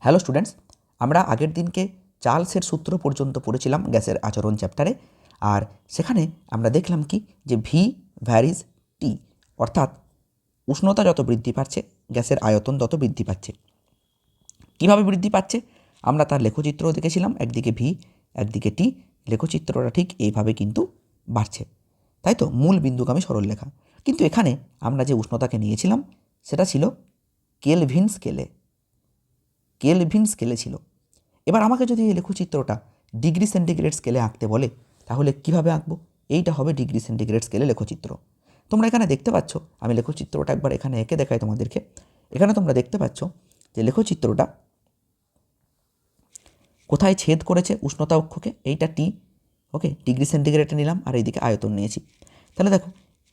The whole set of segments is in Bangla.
হ্যালো স্টুডেন্টস, আমরা আগের দিনকে চার্লসের সূত্র পর্যন্ত পড়েছিলাম গ্যাসের আচরণ চ্যাপ্টারে। আর সেখানে আমরা দেখলাম কি যে ভি ভ্যারিজ টি, অর্থাৎ উষ্ণতা যত বৃদ্ধি পাচ্ছে গ্যাসের আয়তন তত বৃদ্ধি পাচ্ছে। কীভাবে বৃদ্ধি পাচ্ছে আমরা তার লেখচিত্রও দেখেছিলাম, একদিকে ভি একদিকে টি, লেখচিত্রটা ঠিক এইভাবে কিন্তু বাড়ছে, তাই তো, মূল বিন্দুগামী সরলরেখা। কিন্তু এখানে আমরা যে উষ্ণতাকে নিয়েছিলাম সেটা ছিল কেলভিন স্কেলে ছিল। এবার আমাকে যদি এই লেখচিত্রটা ডিগ্রি সেন্টিগ্রেড স্কেলে আঁকতে বলে তাহলে কিভাবে আঁকবো? এইটা হবে ডিগ্রি সেন্টিগ্রেড স্কেলে লেখচিত্র। তোমরা এখানে দেখতে পাচ্ছ, আমি লেখচিত্রটা একবার এখানে এঁকে দেখাই তোমাদেরকে। এখানে তোমরা দেখতে পাচ্ছ যে লেখচিত্রটা কোথায় ছেদ করেছে উষ্ণতা অক্ষকে, এইটা টি, ওকে, ডিগ্রি সেন্টিগ্রেডে নিলাম আর এইদিকে আয়তন নিয়েছি। তাহলে দেখো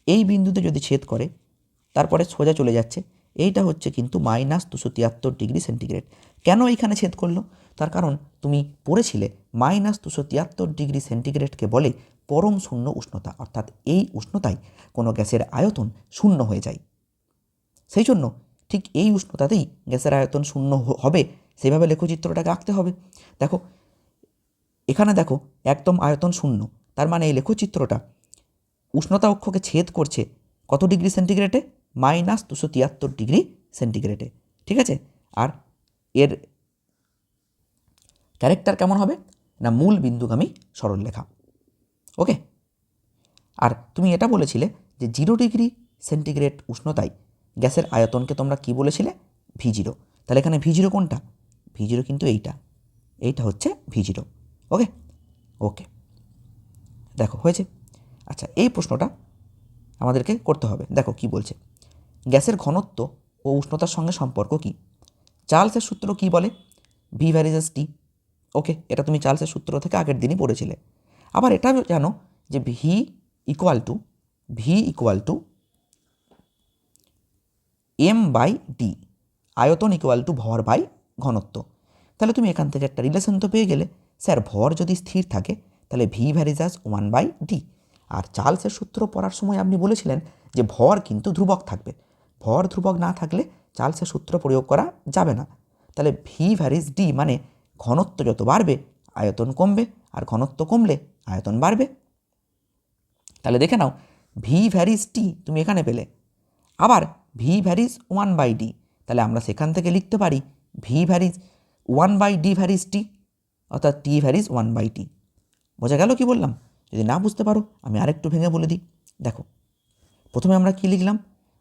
এই বিন্দুতে যদি ছেদ করে তারপরে সোজা চলে যাচ্ছে, এইটা হচ্ছে কিন্তু -273 ডিগ্রি সেন্টিগ্রেড। কেন এইখানে ছেদ করলো? তার কারণ তুমি পড়েছিলে -273 ডিগ্রি সেন্টিগ্রেডকে বলে পরম শূন্য উষ্ণতা, অর্থাৎ এই উষ্ণতায় কোনো গ্যাসের আয়তন শূন্য হয়ে যায়। সেই জন্য ঠিক এই উষ্ণতাতেই গ্যাসের আয়তন শূন্য হবে, সেভাবে লেখচিত্রটাকে আঁকতে হবে। দেখো এখানে দেখো একদম আয়তন শূন্য, তার মানে এই লেখচিত্রটা উষ্ণতা অক্ষকে ছেদ করছে কত ডিগ্রি সেন্টিগ্রেডে? -273 ডিগ্রি সেন্টিগ্রেডে, ঠিক আছে। আর এর ক্যারেক্টার কেমন হবে না মূল বিন্দুগামী সরলরেখা, ওকে। আর তুমি এটা বলেছিলে যে 0 ডিগ্রি সেন্টিগ্রেড উষ্ণতায় গ্যাসের আয়তনকে তোমরা কি বলেছিলে? V0। তাহলে এখানে V0 কোনটা? V0 কিন্তু এইটা হচ্ছে V0, ওকে ওকে দেখো হয়েছে। আচ্ছা, এই প্রশ্নটা আমাদেরকে করতে হবে। দেখো কি বলছে, গ্যাসের ঘনত্ব ও উষ্ণতার সঙ্গে সম্পর্ক কি? চার্লসের সূত্র কি বলে? ভি ভ্যারিজেস টি, ওকে, এটা তুমি চার্লসের সূত্র থেকে আগের দিনই পড়েছিলে। আবার এটা জানো যে ভি ইকুয়াল টু m/d, আয়তন ইকুয়াল টু ভর বাই ঘনত্ব। তাহলে তুমি এখান থেকে একটা রিলেশন তো পেয়ে গেলে, স্যার ভর যদি স্থির থাকে তাহলে ভি ভ্যারিজাস 1/d। আর চার্লসের সূত্র পড়ার সময় আপনি বলেছিলেন যে ভর কিন্তু ধ্রুবক থাকবে, ভর ধ্রুবক না থাকলে চার্লসের সূত্র প্রয়োগ করা যাবে না। তাহলে ভি ভ্যারিজ ডি মানে ঘনত্ব যত বাড়বে আয়তন কমবে, আর ঘনত্ব কমলে আয়তন বাড়বে। তাহলে দেখে নাও, ভি ভ্যারিজ টি তুমি এখানে পেলে, আবার ভি ভ্যারিজ 1/d, তাহলে আমরা সেখান থেকে লিখতে পারি ভি ভ্যারিজ 1/d ভ্যারিজ টি, অর্থাৎ টি ভ্যারিজ 1/t। বোঝা গেল কি বললাম? যদি না বুঝতে পারো আমি আরেকটু ভেঙে বলে দিই। দেখো প্রথমে আমরা কি লিখলাম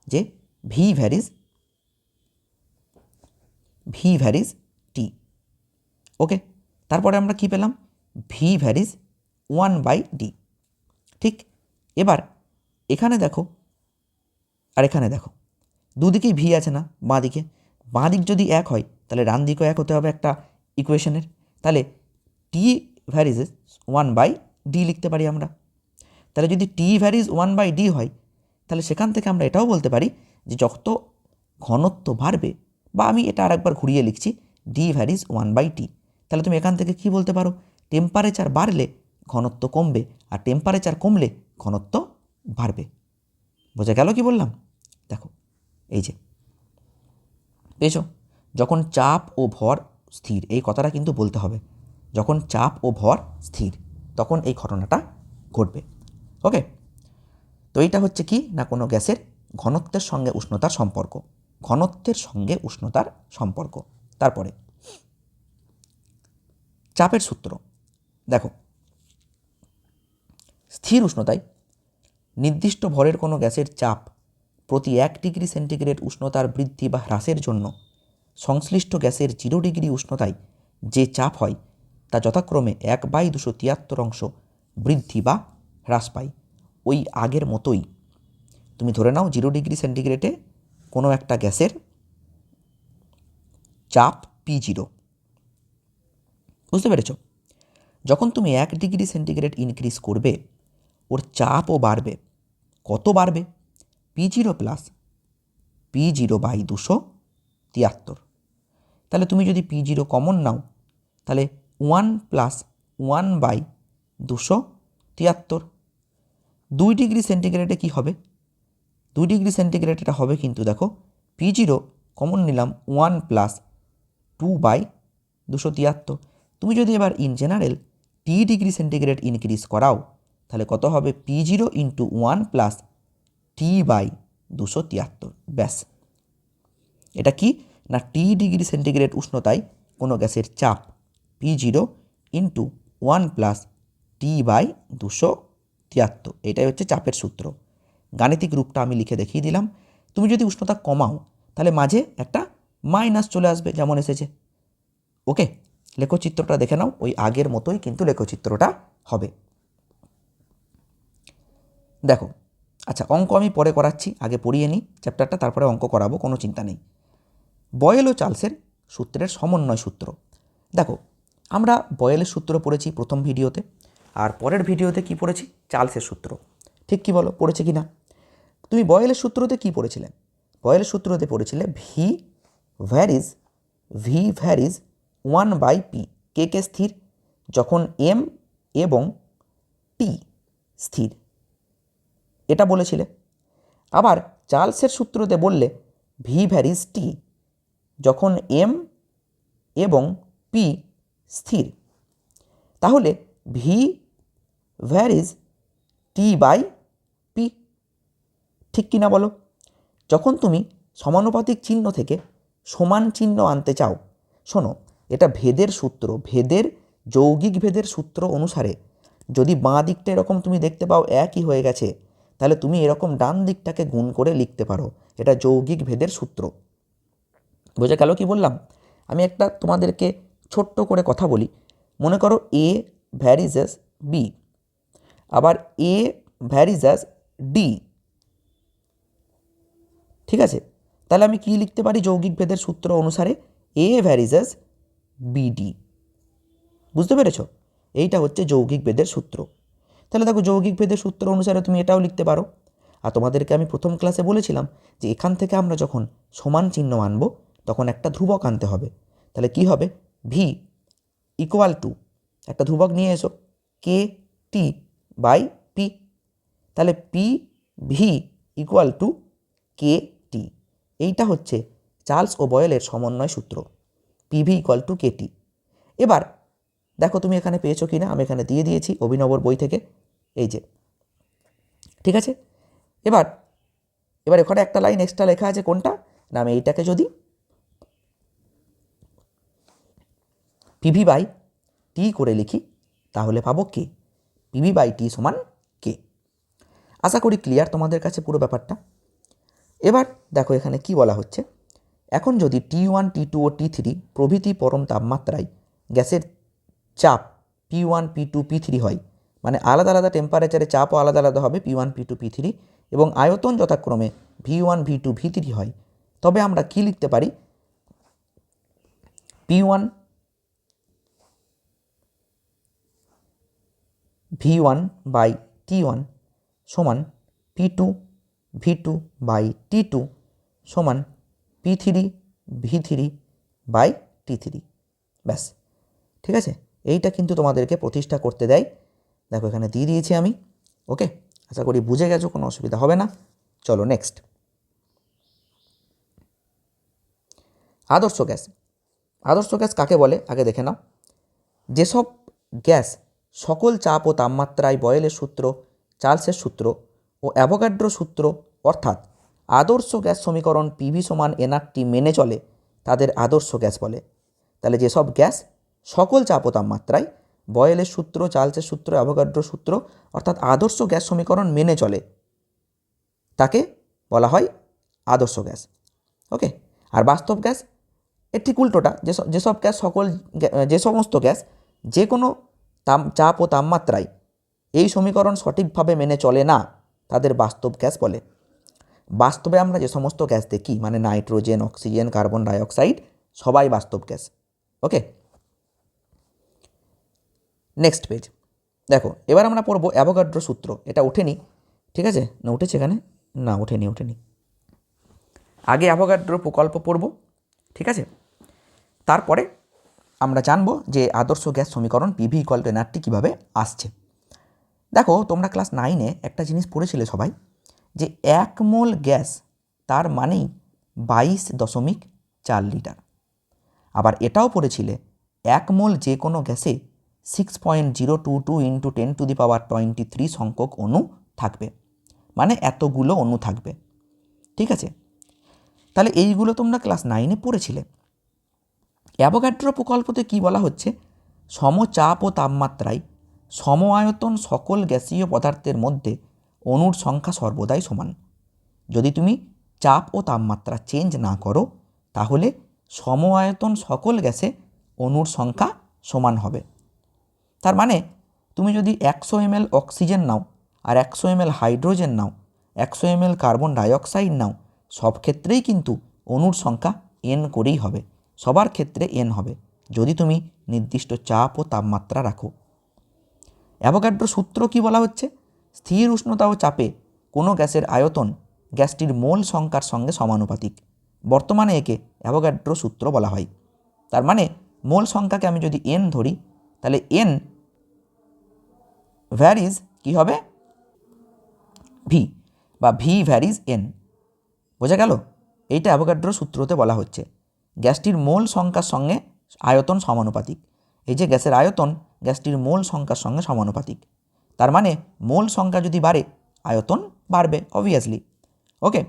যে ভি ভ্যারিজ টি, ওকে। তারপরে আমরা কি পেলাম? ভি ভ্যারিজ 1/d, ঠিক। এবার এখানে দেখো আর এখানে দেখো, দুদিকেই ভি আছে না, বাঁ দিক যদি এক হয় তাহলে ডান দিকও এক হতে হবে একটা ইকুয়েশনের। তাহলে টি ভ্যারিজেস 1/d লিখতে পারি আমরা। তাহলে যদি টি ভ্যারিজ 1/d হয় তাহলে সেখান থেকে আমরা এটাও বলতে পারি যে যত ঘনত্ব বাড়বে, বা আমি এটা আরেকবার ঘুরিয়ে লিখছি, ডি ভ্যারিজ 1/t। তাহলে তুমি এখান থেকে কি বলতে পারো? টেম্পারেচার বাড়লে ঘনত্ব কমবে, আর টেম্পারেচার কমলে ঘনত্ব বাড়বে। বোঝা গেল কি বললাম? দেখো এই যে পেয়েছো, যখন চাপ ও ভর স্থির, এই কথাটা কিন্তু বলতে হবে, যখন চাপ ও ভর স্থির তখন এই ঘটনাটা ঘটবে, ওকে। তো এইটা হচ্ছে কি না কোনো গ্যাসের ঘনত্বের সঙ্গে উষ্ণতার সম্পর্ক। তারপরে চাপের সূত্র দেখো, স্থির উষ্ণতায় নির্দিষ্ট ভরের কোনো গ্যাসের চাপ প্রতি 1 ডিগ্রি সেন্টিগ্রেড উষ্ণতার বৃদ্ধি বা হ্রাসের জন্য সংশ্লিষ্ট গ্যাসের 0 ডিগ্রি উষ্ণতায় যে চাপ হয় তা যথাক্রমে 1/273 অংশ বৃদ্ধি বা হ্রাস পায়। ওই আগের মতোই তুমি ধরে নাও 0 ডিগ্রি সেন্টিগ্রেডে কোনো একটা গ্যাসের চাপ P0, বুঝতে পেরেছ? যখন তুমি 1 ডিগ্রি সেন্টিগ্রেড ইনক্রিজ করবে ওর চাপও বাড়বে। কত বাড়বে? P0 plus P0/273। তাহলে তুমি যদি P0 কমন নাও তাহলে 1 প্লাস 1/273। 2 ডিগ্রি সেন্টিগ্রেডে কী হবে? 2 ডিগ্রি সেন্টিগ্রেড এটা হবে কিন্তু দেখো P0 কমন নিলাম 1 প্লাস 273। তুমি যদি এবার in general T degree centigrade increase করাও তাহলে কত হবে P0 × 1 প্লাস টি বাই 273। ব্যাস, এটা কি না টি ডিগ্রি সেন্টিগ্রেড উষ্ণতায় কোনো গ্যাসের চাপ P0 × 1 প্লাস টি বাই 273, এটাই হচ্ছে চাপের সূত্র। গাণিতিক রূপটা আমি লিখে দেখিয়ে দিলাম। তুমি যদি উষ্ণতা কমাও তাহলে মাঝে একটা মাইনাস চলে আসবে যেমন এসেছে। ওকে, লেখচিত্রটা দেখে নাও, ওই আগের মতোই কিন্তু লেখচিত্রটা হবে। দেখো, আচ্ছা অঙ্ক আমি পরে করাচ্ছি, আগে পড়িয়ে নিই চ্যাপ্টারটা, তারপরে অঙ্ক করাবো, কোনো চিন্তা নেই। বয়েল ও চার্লসের সূত্রের সমন্বয় সূত্র। দেখো, আমরা বয়েলের সূত্র পড়েছি প্রথম ভিডিওতে, আর পরের ভিডিওতে কি পড়েছি? চার্লসের সূত্র। ঠিক কি বলো, পড়েছে কি না? তুমি বয়েলের সূত্রতে কি পড়েছিলে? বয়েলের সূত্রতে পড়েছিলে ভি ভ্যারিজ 1/p, কে কে স্থির যখন এম এবং টি স্থির, এটা বলেছিলে। আবার চার্লসের সূত্রতে বললে ভি ভ্যারিজ টি যখন এম এবং পি স্থির। তাহলে ভি ভ্যারিজ T/P, ঠিক কিনা বলো? যখন তুমি সমানুপাতিক চিহ্ন থেকে সমান চিহ্ন আনতে চাও, শোনো এটা ভেদের সূত্র, ভেদের যৌগিক ভেদের সূত্র অনুসারে যদি বাঁ দিকটা এরকম তুমি দেখতে পাও একই হয়ে গেছে, তাহলে তুমি এরকম ডান দিকটাকে গুণ করে লিখতে পারো, এটা যৌগিক ভেদের সূত্র। বোঝা গেল কি বললাম? আমি একটা তোমাদেরকে ছোট্ট করে কথা বলি। মনে করো এ ভ্যারিজ অ্যাজ বি, আবার এ ভ্যারিজ অ্যাজ ডি, ঠিক আছে? তাহলে আমি কি লিখতে পারি যৌগিক ভেদের সূত্র অনুসারে? এ ভ্যারিজ অ্যাজ বিডি। বুঝতে পেরেছ? এইটা হচ্ছে যৌগিক ভেদের সূত্র। তাহলে দেখো যৌগিক ভেদের সূত্র অনুসারে তুমি এটাও লিখতে পারো। আর তোমাদেরকে আমি প্রথম ক্লাসে বলেছিলাম যে এখান থেকে আমরা যখন সমান চিহ্ন আনব তখন একটা ধ্রুবক আনতে হবে। তাহলে কি হবে? ভি ইকুয়াল টু, একটা ধ্রুবক নিয়ে এসো, কে টি বাই পি। তাহলে পি ভি ইকুয়াল টু কে টি। এইটা হচ্ছে চার্লস ও বয়েলের সমন্বয় সূত্র, পিভি ইকুয়াল টু কে টি। এবার দেখো তুমি এখানে পেয়েছো কি না, আমি এখানে দিয়ে দিয়েছি অভিনবর বই থেকে, এই যে, ঠিক আছে? এবার এখানে একটা লাইন এক্সট্রা লেখা আছে, কোনটা না আমি এইটাকে যদি পিভি বাই টি করে লিখি তাহলে পাবো কে, পিভি বাই টি সমান কে। আশা করি ক্লিয়ার তোমাদের কাছে পুরো ব্যাপারটা। এবার দেখো এখানে কি বলা হচ্ছে, এখন যদি T1 T2 ও T3 প্রভৃতি পরম তাপমাত্রায় গ্যাসের চাপ P1 P2 P3 হয়, মানে আলাদা আলাদা টেম্পারেচারে চাপও আলাদা আলাদা হবে P1 P2 P3, এবং আয়তন যথাক্রমে V1 V2 V3 হয়, তবে আমরা কি লিখতে পারি? P1 V1 বাই T1 সমান P2 V2 বাই T2 সমান P3 V3 বাই T3। ব্যাস, ঠিক আছে? এইটা কিন্তু তোমাদেরকে প্রতিষ্ঠা করতে দেয়। দেখো এখানে দিয়ে দিয়েছি আমি। ওকে, আশা করি বুঝে গেছো, কোনো অসুবিধা হবে না। চলো নেক্সট, আদর্শ গ্যাস। আদর্শ গ্যাস কাকে বলে আগে দেখে নাও। যেসব গ্যাস সকল চাপ ও তাপমাত্রায় বয়েলের সূত্র, চার্লসের সূত্র ও অ্যাভোগাড্রো সূত্র অর্থাৎ আদর্শ গ্যাস সমীকরণ পিভি সমান এনআরটি মেনে চলে তাদের আদর্শ গ্যাস বলে। তাহলে যেসব গ্যাস সকল চাপ ও তাপমাত্রায় বয়েলের সূত্র, চার্লসের সূত্র, অ্যাভোগাড্রো সূত্র অর্থাৎ আদর্শ গ্যাস সমীকরণ মেনে চলে তাকে বলা হয় আদর্শ গ্যাস। ওকে, আর বাস্তব গ্যাস এর ঠিক উল্টোটা, যেসব গ্যাস যে সমস্ত গ্যাস যে কোনো চাপ ও তাপমাত্রায় এই সমীকরণ সঠিকভাবে মেনে চলে না তাদের বাস্তব গ্যাস বলে। বাস্তবে আমরা যে সমস্ত গ্যাস দেখি, মানে নাইট্রোজেন, অক্সিজেন, কার্বন ডাইঅক্সাইড, সবাই বাস্তব গ্যাস। ওকে, নেক্সট পেজ দেখো, এবার আমরা পড়বো অ্যাভোগাড্রো সূত্র। এটা ওঠেনি, ঠিক আছে? না উঠেছে এখানে? না ওঠেনি। আগে অ্যাভোগাড্রো প্রকল্প পড়ব, ঠিক আছে? তারপরে আমরা জানবো যে আদর্শ গ্যাস সমীকরণ পিভি ইকুয়াল টু এনআরটি কীভাবে আসছে। দেখো তোমরা ক্লাস 9-এ একটা জিনিস পড়েছিলে সবাই, যে 1 মোল গ্যাস তার মানেই 22.4 লিটার। আবার এটাও পড়েছিলে 1 মোল যে কোনো গ্যাসে 6.022 × 10⁻23 সংখ্যক অণু থাকবে, মানে এতগুলো অণু থাকবে। ঠিক আছে, তাহলে এইগুলো তোমরা ক্লাস 9-এ পড়েছিলে। অ্যাভোগাড্রো প্রকল্পতে কি বলা হচ্ছে, সমচাপ ও তাপমাত্রায় সম আয়তন সকল গ্যাসীয় পদার্থের মধ্যে অণুর সংখ্যা সর্বদাই সমান। যদি তুমি চাপ ও তাপমাত্রা চেঞ্জ না করো তাহলে সম আয়তন সকল গ্যাসে অণুর সংখ্যা সমান হবে। তার মানে তুমি যদি 100 ml অক্সিজেন নাও আর 100 ml হাইড্রোজেন নাও, 100 ml কার্বন ডাইঅক্সাইড নাও, সব ক্ষেত্রেই কিন্তু অণুর সংখ্যা n করেই হবে, সবার ক্ষেত্রে n হবে যদি তুমি নির্দিষ্ট চাপ ও তাপমাত্রা রাখো। অ্যাভোগাড্রো সূত্র কি বলা হচ্ছে, স্থির উষ্ণতা ও চাপে কোনো গ্যাসের আয়তন গ্যাসটির মোল সংখ্যার সঙ্গে সমানুপাতিক। বর্তমানে একে অ্যাভোগাড্রো সূত্র বলা হয়। তার মানে মোল সংখ্যাকে আমি যদি n ধরি তাহলে n ভ্যারিজ কি হবে ভি, বা ভি ভ্যারিজ n। বোঝা গেল? এইটা অ্যাভোগাড্রো সূত্রতে বলা হচ্ছে গ্যাসটির মোল সংখ্যার সঙ্গে আয়তন সমানুপাতিক। এই যে গ্যাসের আয়তন গ্যাসটির মোল সংখ্যার সঙ্গে সমানুপাতিক, তার মানে মোল সংখ্যা যদি বাড়ে আয়তন বাড়বে অবভিয়াসলি। ওকে,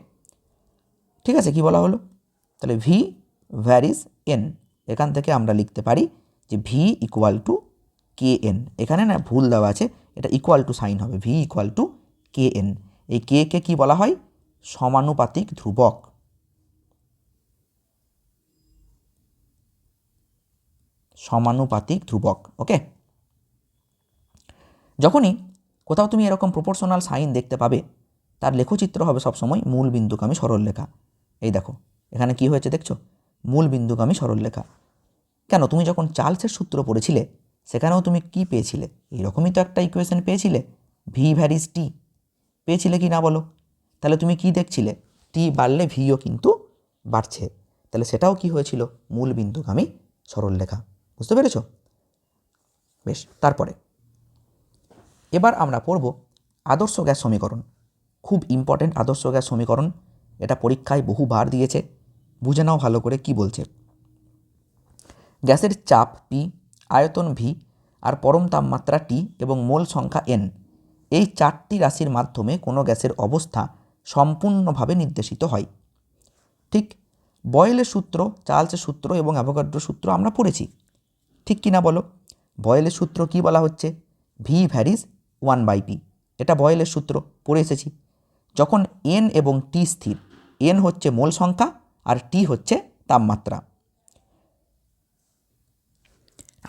ঠিক আছে, কি বলা হলো, তাহলে ভি ভ্যারিজ n, এখান থেকে আমরা লিখতে পারি যে V equal to K N. এখানে না ভুল দেওয়া আছে, এটা ইকুয়াল টু সাইন হবে, V equal to K N. এই কে কে কী বলা হয়, সমানুপাতিক ধ্রুবক। সমানুপাতিক ধ্রুবক। ওকে, যখনই কোথাও তুমি এরকম প্রপোর্শনাল সাইন দেখতে পাবে তার লেখচিত্র হবে সবসময় মূল বিন্দুগামী সরলরেখা। এই দেখো এখানে কি হয়েছে দেখছো, মূল বিন্দুগামী সরলরেখা। কেন, তুমি যখন চার্লসের সূত্র পড়েছিলে সেখানেও তুমি কি পেয়েছিলে, এইরকমই তো একটা ইকুয়েশন পেয়েছিলে, ভি ভ্যারিজ টি, পেয়েছিলে কি না বলো? তাহলে তুমি কি দেখছিলে, টি বাড়লে ভিও কিন্তু বাড়ছে, তাহলে সেটাও কি হয়েছিল, মূল বিন্দুগামী সরলরেখা। বুঝতে পেরেছ? বেশ, তারপরে এবার আমরা পড়ব আদর্শ গ্যাস সমীকরণ। খুব ইম্পর্টেন্ট আদর্শ গ্যাস সমীকরণ, এটা পরীক্ষায় বহুবার দিয়েছে, বুঝে নাও ভালো করে কি বলছে। গ্যাসের চাপ পি, আয়তন ভি আর পরম তাপমাত্রা টি এবং মোল সংখ্যা n, এই 4টি রাশির মাধ্যমে কোনো গ্যাসের অবস্থা সম্পূর্ণভাবে নির্দেশিত হয়। ঠিক বয়েলের সূত্র, চার্লসের সূত্র এবং অ্যাভোগাড্রো সূত্র আমরা পড়েছি, ঠিক কি না বলো? বয়েলের সূত্র কি বলা হচ্ছে, ভি ভ্যারিজ 1/p, এটা বয়েলের সূত্র পড়ে এসেছি। যখন n এবং t স্থির, n হচ্ছে মোল সংখ্যা আর t হচ্ছে তাপমাত্রা।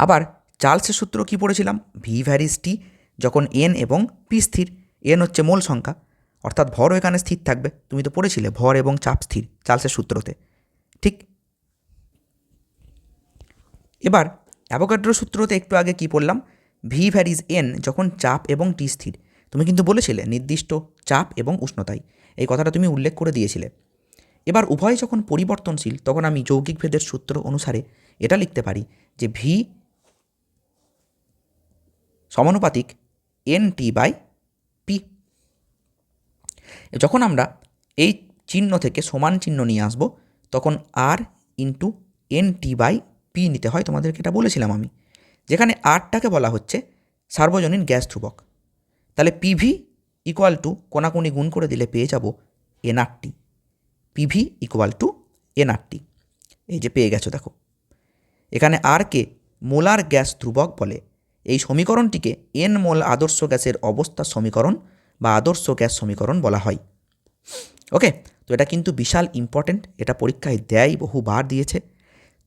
আবার চার্লসের সূত্র কি পড়েছিলাম, ভি ভ্যারিজ টি, যখন n এবং p স্থির, n হচ্ছে মোল সংখ্যা, অর্থাৎ ভরও এখানে স্থির থাকবে। তুমি তো পড়েছিলে ভর এবং চাপ স্থির চার্লসের সূত্রতে, ঠিক। এবার অ্যাভোগাড্রো সূত্রতে একটু আগে কি পড়লাম, ভি ভ্যারিজ n যখন চাপ এবং টি স্থির। তুমি কিন্তু বলেছিলে নির্দিষ্ট চাপ এবং উষ্ণতায়, এই কথাটা তুমি উল্লেখ করে দিয়েছিলে। এবার উভয় যখন পরিবর্তনশীল তখন আমি যৌগিক ভেদের সূত্র অনুসারে এটা লিখতে পারি যে ভি সমানুপাতিক NT/P। যখন আমরা এই চিহ্ন থেকে সমান চিহ্ন নিয়ে আসব তখন R ইন্টু NT/P নিতে হয়, তোমাদেরকে এটা বলেছিলাম আমি, যেখানে আরটাকে বলা হচ্ছে সার্বজনীন গ্যাস ধ্রুবক। তাহলে পিভি ইকুয়াল টু কোনাকুনি গুণ করে দিলে পেয়ে যাব NRT, PV equal to NRT। এই যে পেয়ে গেছো দেখো, এখানে আরকে মোলার গ্যাস ধ্রুবক বলে। এই সমীকরণটিকে n মোল আদর্শ গ্যাসের অবস্থা সমীকরণ বা আদর্শ গ্যাস সমীকরণ বলা হয়। ওকে, তো এটা কিন্তু বিশাল ইম্পর্টেন্ট, এটা পরীক্ষায় দেয়, বহুবার দিয়েছে।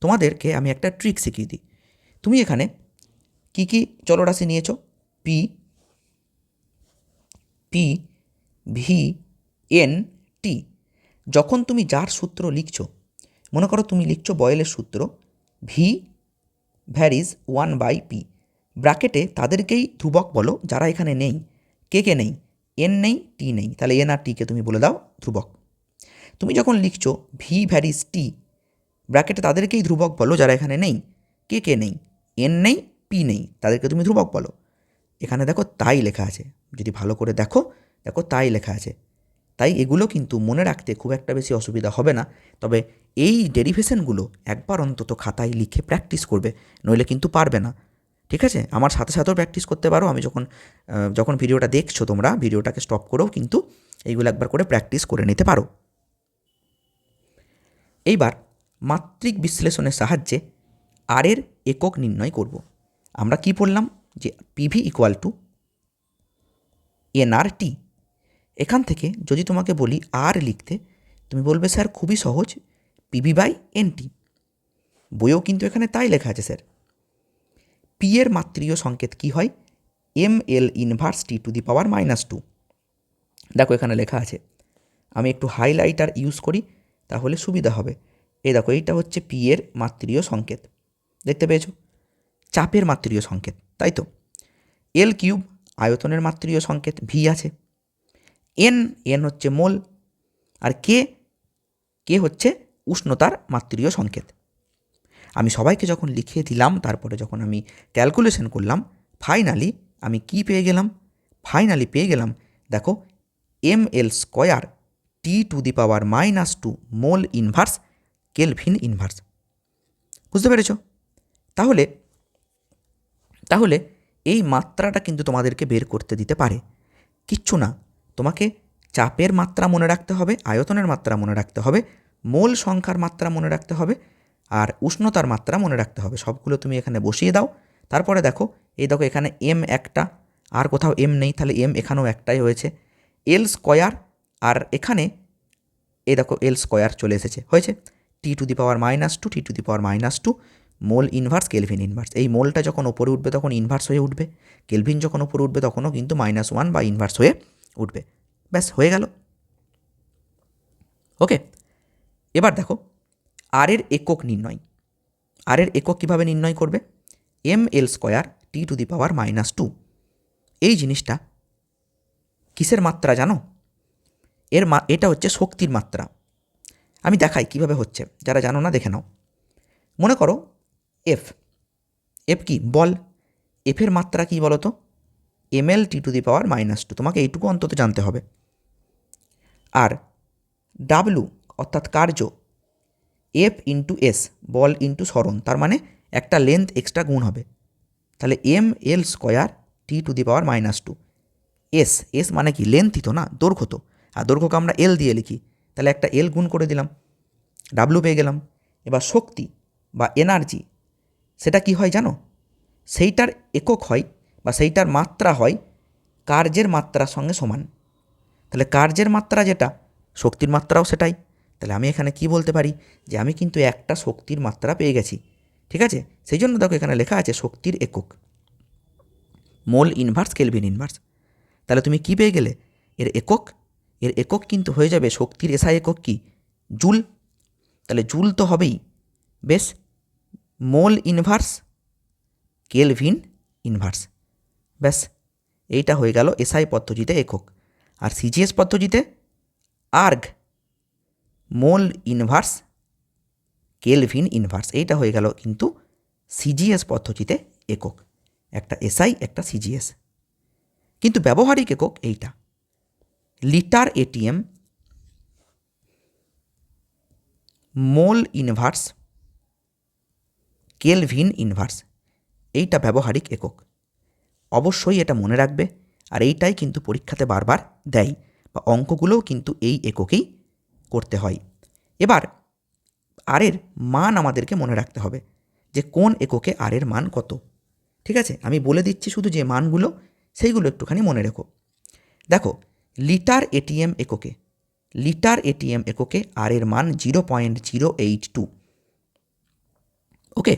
তোমাদেরকে আমি একটা ট্রিক শিখিয়ে দিই। তুমি এখানে কি কি চলরাশি নিয়েছো, পি, পি, ভি, এন, টি। যখন তুমি যার সূত্র লিখছো, মনে করো তুমি লিখছো বয়েলের সূত্র ভি ভ্যারিজ 1/p, ব্র্যাকেটে তাদেরকেই ধ্রুবক বলো যারা এখানে নেই। কে কে নেই, এন নেই, টি নেই, তাহলে এন আর টিকে তুমি বলে দাও ধ্রুবক। তুমি যখন লিখছো ভি ভ্যারিজ টি, ব্র্যাকেটে তাদেরকেই ধ্রুবক বলো যারা এখানে নেই। কে কে নেই, এন নেই, পি নেই, তাদেরকে তুমি ধ্রুবক বলো। এখানে দেখো তাই লেখা আছে, যদি ভালো করে দেখো, দেখো তাই লেখা আছে। তাই এগুলো কিন্তু মনে রাখতে খুব একটা বেশি অসুবিধা হবে না। তবে এই ডেরিভেশনগুলো একবার অন্তত খাতায় লিখে প্র্যাকটিস করবে, নইলে কিন্তু পারবে না। ঠিক আছে, আমার সাথে সাথেও প্র্যাকটিস করতে পারো। আমি যখন ভিডিওটা দেখছো তোমরা ভিডিওটাকে স্টপ করেও কিন্তু এইগুলো একবার করে প্র্যাকটিস করে নিতে পারো। এইবার মাত্রিক বিশ্লেষণের সাহায্যে আর এর একক নির্ণয় করব। আমরা কি পড়লাম যে পিভি ইকুয়াল টু এনআরটি। এখান থেকে যদি তোমাকে বলি আর লিখতে, তুমি বলবে স্যার খুবই সহজ, পিভি বাই এনটি। বইও কিন্তু এখানে তাই লেখা আছে স্যার। পি এর মাত্রীয় সংকেত কি হয়? M L inverse T to the power -2। দেখো এখানে লেখা আছে, আমি একটু হাইলাইটার ইউজ করি তাহলে সুবিধা হবে। এই দেখো, এইটা হচ্ছে পি এর মাত্রীয় সংকেত, দেখতে পেয়েছো? চাপের মাত্রীয় সংকেত, তাই তো। এল কিউব আয়তনের মাত্রীয় সংকেত, ভি আছে। এন হচ্ছে মোল, আর কে হচ্ছে উষ্ণতার মাত্রীয় সংকেত। আমি সবাইকে যখন লিখিয়ে দিলাম, তারপরে যখন আমি ক্যালকুলেশন করলাম, ফাইনালি আমি কি পেয়ে গেলাম? ফাইনালি পেয়ে গেলাম, দেখো, M L square T to the power -2 mole inverse kelvin inverse. বুঝতে পেরেছ? তাহলে এই মাত্রাটা কিন্তু তোমাদেরকে বের করতে দিতে পারে, কিচ্ছু না। তোমাকে চাপের মাত্রা মনে রাখতে হবে, আয়তনের মাত্রা মনে রাখতে হবে, মোল সংখ্যার মাত্রা মনে রাখতে হবে, আর উষ্ণতার মাত্রা মনে রাখতে হবে। সবগুলো তুমি এখানে বসিয়ে দাও। তারপরে দেখো, দেখো এখানে এম একটা, আর কোথাও এম নেই, তাহলে এম এখানেও একটাই হয়েছে। এল স্কোয়ার, আর এখানে দেখো এল স্কোয়ার চলে এসেছে, হয়েছে T to the power -2 T to the power -2 mole inverse kelvin inverse. এই মোলটা যখন ওপরে উঠবে তখন ইনভার্স হয়ে উঠবে, কেলভিন যখন ওপরে উঠবে তখনও কিন্তু -1 বা ইনভার্স হয়ে উঠবে। ব্যাস হয়ে গেল। ওকে, এবার দেখো আর এর একক নির্ণয়। আর এর একক কীভাবে নির্ণয় করবে? M L square T to the power -2। এই জিনিসটা কিসের মাত্রা জানো? এটা হচ্ছে শক্তির মাত্রা। আমি দেখাই কিভাবে হচ্ছে, যারা জানো না দেখে নাও। মনে করো এফ কি বল, এফের মাত্রা কি বলো তো? M L T to the power -2। তোমাকে এইটুকু অন্তত জানতে হবে। আর ডাব্লু অর্থাৎ কার্য, এফ ইন্টু এস বল ইন্টু সরণ, তার মানে একটা লেন্থ এক্সট্রা গুণ হবে। তাহলে M L square T to the power -2। S মানে কি? লেন্থই তো না, দৈর্ঘ্য তো। আর দৈর্ঘ্যকে আমরা এল দিয়ে লিখি, তাহলে একটা এল গুণ করে দিলাম, ডাব্লু পেয়ে গেলাম। এবার শক্তি বা এনার্জি, সেটা কি হয় জানো? সেইটার একক হয় বা সেইটার মাত্রা হয় কার্যের মাত্রার সঙ্গে সমান। তাহলে কার্যের মাত্রা যেটা, শক্তির মাত্রাও সেটাই। তাহলে আমি এখানে কি বলতে পারি? যে আমি কিন্তু একটা শক্তির মাত্রা পেয়ে গেছি। ঠিক আছে, সেই জন্য দেখো এখানে লেখা আছে শক্তির একক, মোল ইনভার্স কেলভিন ইনভার্স। তাহলে তুমি কি পেয়ে গেলে? এর একক কিন্তু হয়ে যাবে, শক্তির এসআই একক কি? জুল। তাহলে জুল তো হবেই। বেশ, মোল ইনভার্স কেলভিন ইনভার্স। ব্যাস, এইটা হয়ে গেল এসআই পদ্ধতিতে একক। আর সিজিএস পদ্ধতিতে erg mole inverse kelvin inverse, এইটা হয়ে গেল কিন্তু সিজিএস পদ্ধতিতে একক। একটা এসআই, একটা সিজিএস। কিন্তু ব্যবহারিক একক এইটা, litre atm mole inverse kelvin inverse, এইটা ব্যবহারিক একক। অবশ্যই এটা মনে রাখবে। আর এইটাই কিন্তু পরীক্ষাতে বারবার দেয়, বা অঙ্কগুলোও কিন্তু এই এককেই করতে হয়। এবার আর এর মান আমাদেরকে মনে রাখতে হবে, যে কোন এককে আর এর মান কত। ঠিক আছে, আমি বলে দিচ্ছি শুধু যে মানগুলো, সেইগুলো একটুখানি মনে রেখো। দেখো, লিটার এটিএম এককে আর এর মান 0.082। Okay,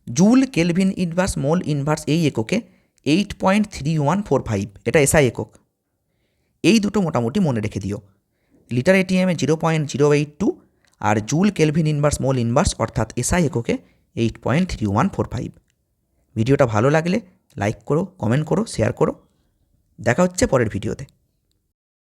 joule kelvin inverse mole inverse এই এককে 8.3145, এটা এসআই একক। এই দুটো মোটামুটি মনে রেখে দিও। লিটার এটিএমে 0.082, আর joule kelvin inverse mole inverse অর্থাৎ এসআই এককে 8.3145। ভিডিওটা ভালো লাগলে লাইক করো, কমেন্ট করো, শেয়ার করো। দেখা হচ্ছে পরের ভিডিওতে।